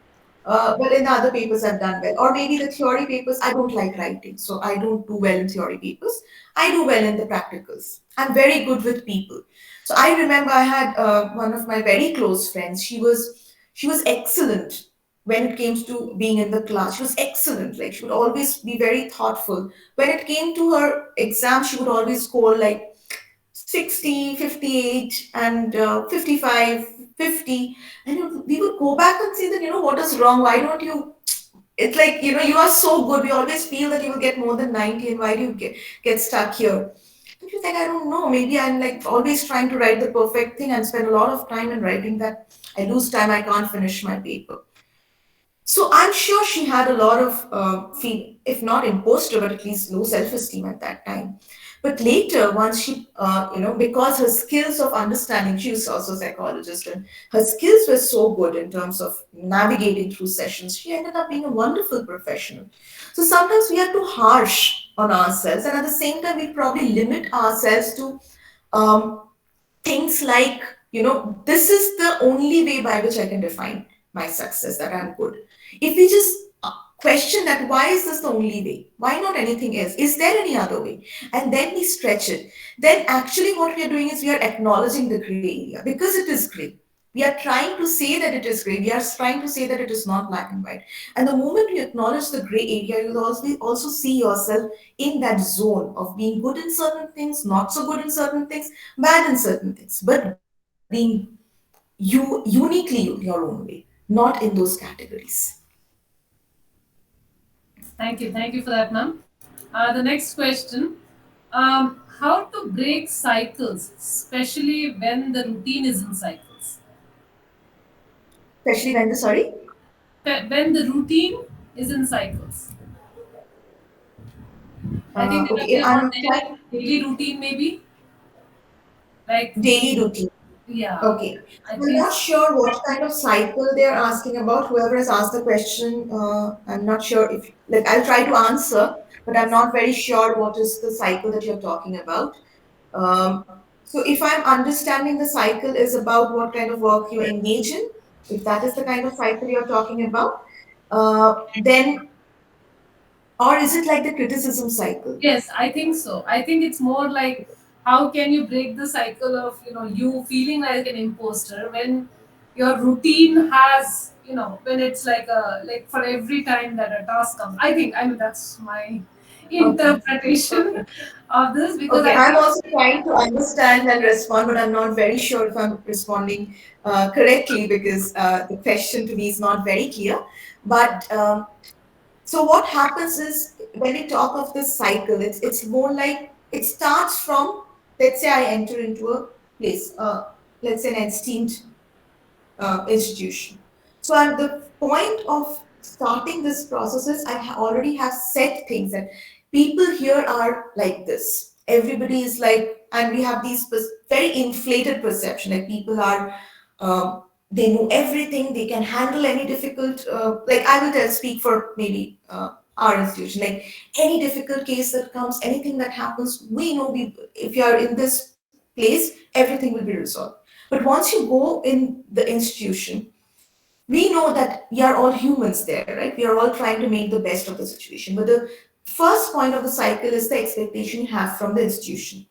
but in the other papers I've done well. Or maybe the theory papers, I don't like writing, so I don't do well in theory papers. I do well in the practicals. I'm very good with people. So I remember I had one of my very close friends. She was excellent when it came to being in the class. She was excellent. Like she would always be very thoughtful. When it came to her exam, she would always score like 60, 58, and 55, 50. And we would go back and say that, what is wrong? Why don't you? It's like, you are so good. We always feel that you will get more than 90, and why do you get stuck here? And she's like, I don't know. Maybe I'm like always trying to write the perfect thing and spend a lot of time in writing that I lose time, I can't finish my paper. So I'm sure she had a lot of feel, if not imposter, but at least low self-esteem at that time. But later, once she, because her skills of understanding, she was also a psychologist, and her skills were so good in terms of navigating through sessions, she ended up being a wonderful professional. So sometimes we are too harsh on ourselves, and at the same time, we probably limit ourselves to um, things like, this is the only way by which I can define my success, that I'm good. If we just question that, why is this the only way? Why not anything else? Is there any other way? And then we stretch it. Then actually, what we are doing is we are acknowledging the gray area because it is gray. We are trying to say that it is gray. We are trying to say that it is not black and white. And the moment you acknowledge the gray area, you'll also see yourself in that zone of being good in certain things, not so good in certain things, bad in certain things, but being uniquely your own way, not in those categories. Thank you for that, ma'am. The next question: how to break cycles, especially when the routine is in cycles? Especially when the sorry. When the routine is in cycles. I think Okay, we are not I'm there quite in daily routine, maybe like daily routine. Yeah, Okay. I I'm think not so. sure what kind of cycle they're asking about. Whoever has asked the question, I'm not sure if, like, I'll try to answer, but I'm not very sure what is the cycle that you're talking about. So, if I'm understanding the cycle is about what kind of work you engage in, if that is the kind of cycle you're talking about, then, or is it like the criticism cycle? Yes, I think so. I think it's more like how can you break the cycle of you feeling like an imposter when your routine has when it's like a like for every time that a task comes. I mean that's my Okay. interpretation of this because Okay, I I'm think also trying to understand and respond, but I'm not very sure if I'm responding correctly because the question to me is not very clear. But so what happens is when we talk of this cycle, it's more like it starts from, let's say I enter into a place, let's say an esteemed institution. So at the point of starting this process is already have set things that people here are like this. Everybody is like, and we have these very inflated perception like people are, they know everything, they can handle any difficult, like I will tell, speak for maybe our institution, like any difficult case that comes, anything that happens, we know if you are in this place, everything will be resolved. But once you go in the institution, we know that we are all humans there, right? We are all trying to make the best of the situation. But the first point of the cycle is the expectation you have from the institution.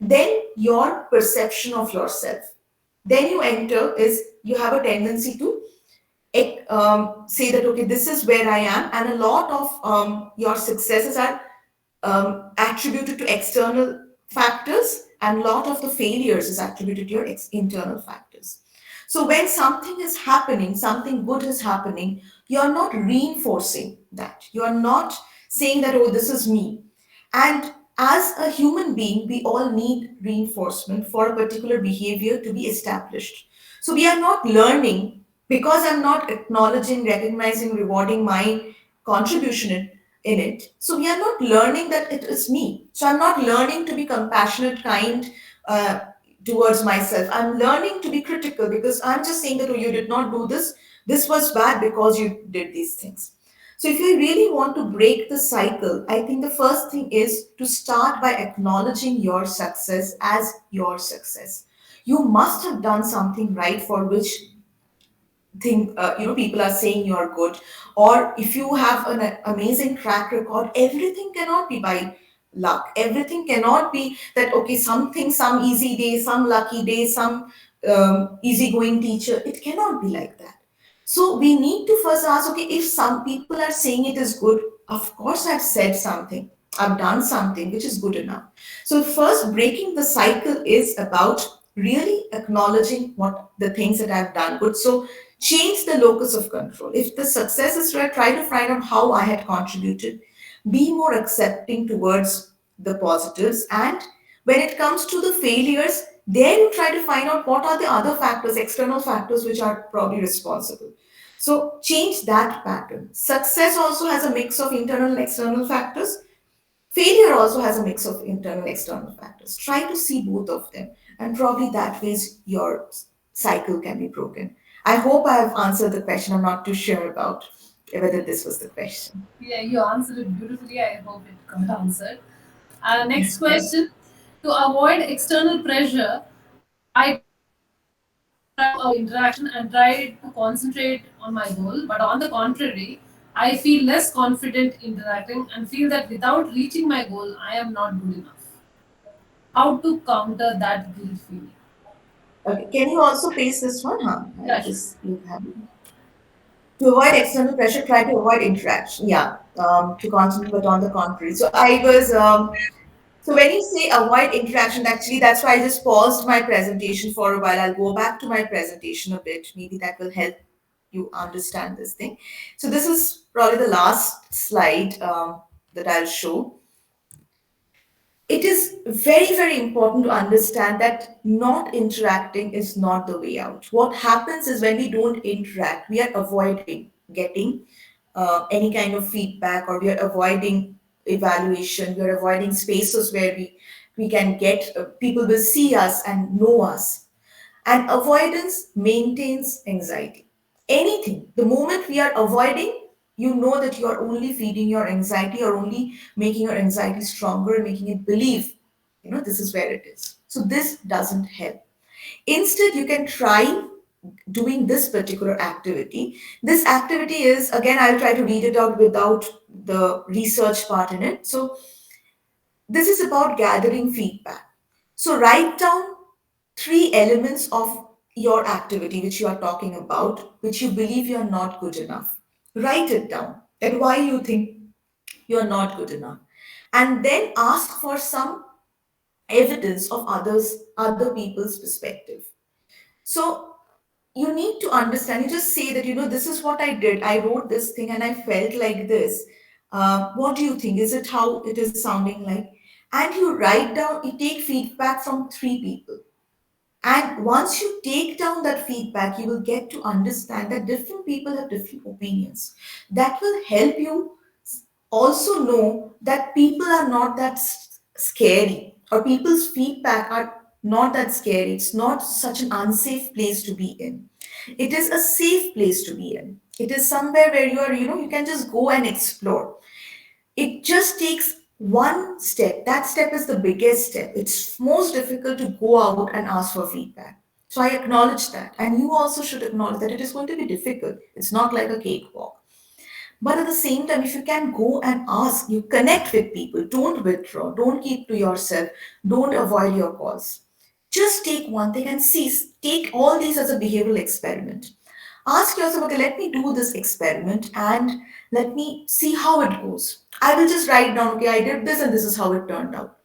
Then your perception of yourself. Then you enter is you have a tendency to say that, okay, this is where I am. And a lot of your successes are attributed to external factors, and a lot of the failures is attributed to your internal factors. So when something is happening, something good is happening, you're not reinforcing that. You're not saying that, oh, this is me. And as a human being, we all need reinforcement for a particular behavior to be established. So we are not learning because I'm not acknowledging, recognizing, rewarding my contribution in it. So we are not learning that it is me. So I'm not learning to be compassionate, kind towards myself. I'm learning to be critical because I'm just saying that, oh, you did not do this. This was bad because you did these things. So, if you really want to break the cycle, I think the first thing is to start by acknowledging your success as your success. You must have done something right for which people are saying you're good, or if you have an amazing track record, everything cannot be by luck. Everything cannot be that, okay, something, some easy day, some lucky day, some easygoing teacher. It cannot be like that. So we need to first ask, okay, if some people are saying it is good, of course I've said something, I've done something which is good enough. So first, breaking the cycle is about really acknowledging what the things that I've done good. So change the locus of control. If the success is right, try to find out how I had contributed. Be more accepting towards the positives. And when it comes to the failures, then you try to find out what are the other factors, external factors, which are probably responsible. So change that pattern. Success also has a mix of internal and external factors. Failure also has a mix of internal and external factors. Try to see both of them, and probably that ways your cycle can be broken. I hope I have answered the question. I'm not too sure about whether this was the question. yeah, you answered it beautifully. I hope it got answered. Next question. To avoid external pressure, I interaction and try to concentrate on my goal, but on the contrary, I feel less confident interacting and feel that without reaching my goal, I am not good enough. How to counter that guilt feeling? Okay, can you also paste this one? Huh? I Yeah, sure. just you have to avoid external pressure. Try to avoid interaction. Yeah, to concentrate, but on the contrary. So I was So when you say avoid interaction, actually, that's why I just paused my presentation for a while. I'll go back to my presentation a bit. Maybe that will help you understand this thing. So this is probably the last slide that I'll show. It is very, very important to understand that not interacting is not the way out. What happens is when we don't interact, we are avoiding getting any kind of feedback, or we are avoiding evaluation, we are avoiding spaces where we can get people will see us and know us. And avoidance maintains anxiety. Anything, the moment we are avoiding, you know that you are only feeding your anxiety or only making your anxiety stronger and making it believe, this is where it is. So this doesn't help. Instead, you can try doing this particular activity. This activity is, again, I'll try to read it out without the research part in it. So this is about gathering feedback. So write down three elements of your activity which you are talking about, which you believe you are not good enough. Write it down and why you think you are not good enough. And then ask for some evidence of other people's perspective. So you need to understand, you just say that, this is what I did. I wrote this thing and I felt like this. What do you think? Is it how it is sounding like? And you write down, you take feedback from three people. And once you take down that feedback, you will get to understand that different people have different opinions. That will help you also know that people are not that scary, or people's feedback are not that scary. It's not such an unsafe place to be in. It is a safe place to be in. It is somewhere where you are, you can just go and explore. It just takes one step. That step is the biggest step. It's most difficult to go out and ask for feedback. So I acknowledge that. And you also should acknowledge that it is going to be difficult. It's not like a cakewalk. But at the same time, if you can go and ask, you connect with people, don't withdraw, don't keep to yourself, don't avoid your calls. Just take one thing and see, take all these as a behavioral experiment. Ask yourself, okay, let me do this experiment and let me see how it goes. I will just write down, okay, I did this and this is how it turned out.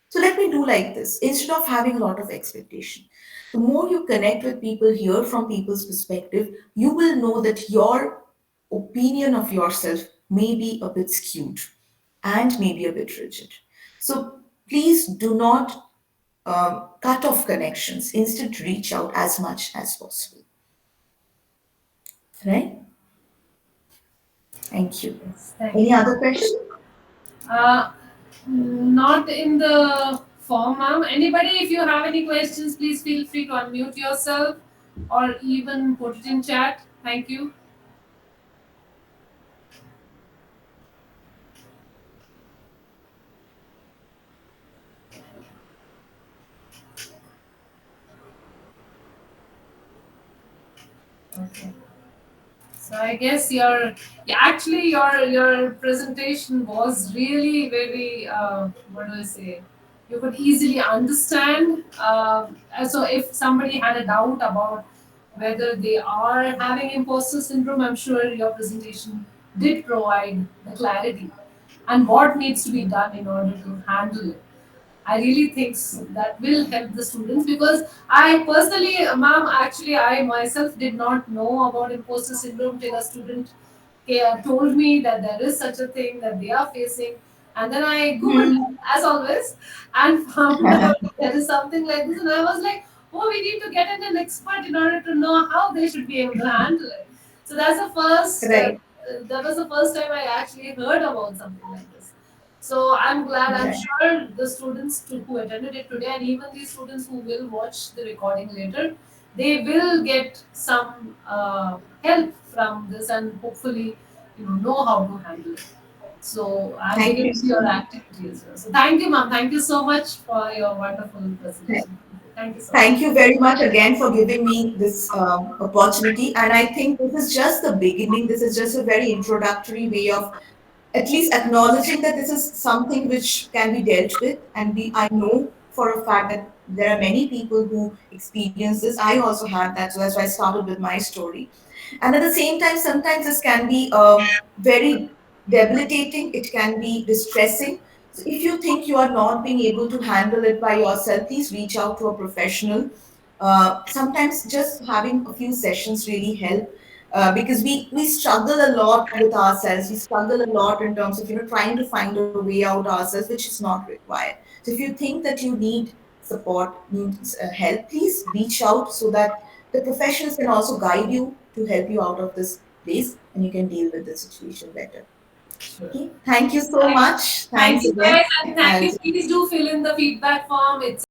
So let me do like this instead of having a lot of expectation. The more you connect with people, hear from people's perspective, you will know that your opinion of yourself may be a bit skewed and maybe a bit rigid. So please do not cut off connections. Instead, reach out as much as possible. Right? Thank you. Yes, thank Any you. other question? Uh, Not in the form, ma'am. Anybody, if you have any questions, please feel free to unmute yourself or even put it in chat. Thank you. Okay. So I guess your, yeah, actually your presentation was really very what do I say? You could easily understand. So if somebody had a doubt about whether they are having imposter syndrome, I'm sure your presentation did provide the clarity and what needs to be done in order to handle it. I really think that will help the students because I personally, ma'am, actually, I myself did not know about imposter syndrome till a student told me that there is such a thing that they are facing. And then I Googled it, Hmm. as always, and found out there is something like this. And I was like, oh, we need to get in an expert in order to know how they should be able to handle it. So that's the first, Right. that was the first time I actually heard about something like this. So I'm glad. I'm Right. sure the students who attended it today, and even the students who will watch the recording later, they will get some help from this, and hopefully, know how to handle it. So I'm Thank beginning you to so your much. activity as well. So thank you, ma'am. Thank you so much for your wonderful presentation. Thank you so much. Thank you very much again for giving me this opportunity. And I think this is just the beginning. This is just a very introductory way of at least acknowledging that this is something which can be dealt with. And I know for a fact that there are many people who experience this. I also had that. So that's why I started with my story. And at the same time, sometimes this can be very debilitating, it can be distressing. So if you think you are not being able to handle it by yourself, please reach out to a professional. Sometimes just having a few sessions really help. Because we struggle a lot with ourselves. We struggle a lot in terms of trying to find a way out ourselves, which is not required. So if you think that you need support, need help, please reach out so that the professionals can also guide you to help you out of this place and you can deal with the situation better. Sure. Okay. Thank you so Thank, much. thank Thanks you again. guys, and thank you. Please do fill in the feedback form. It's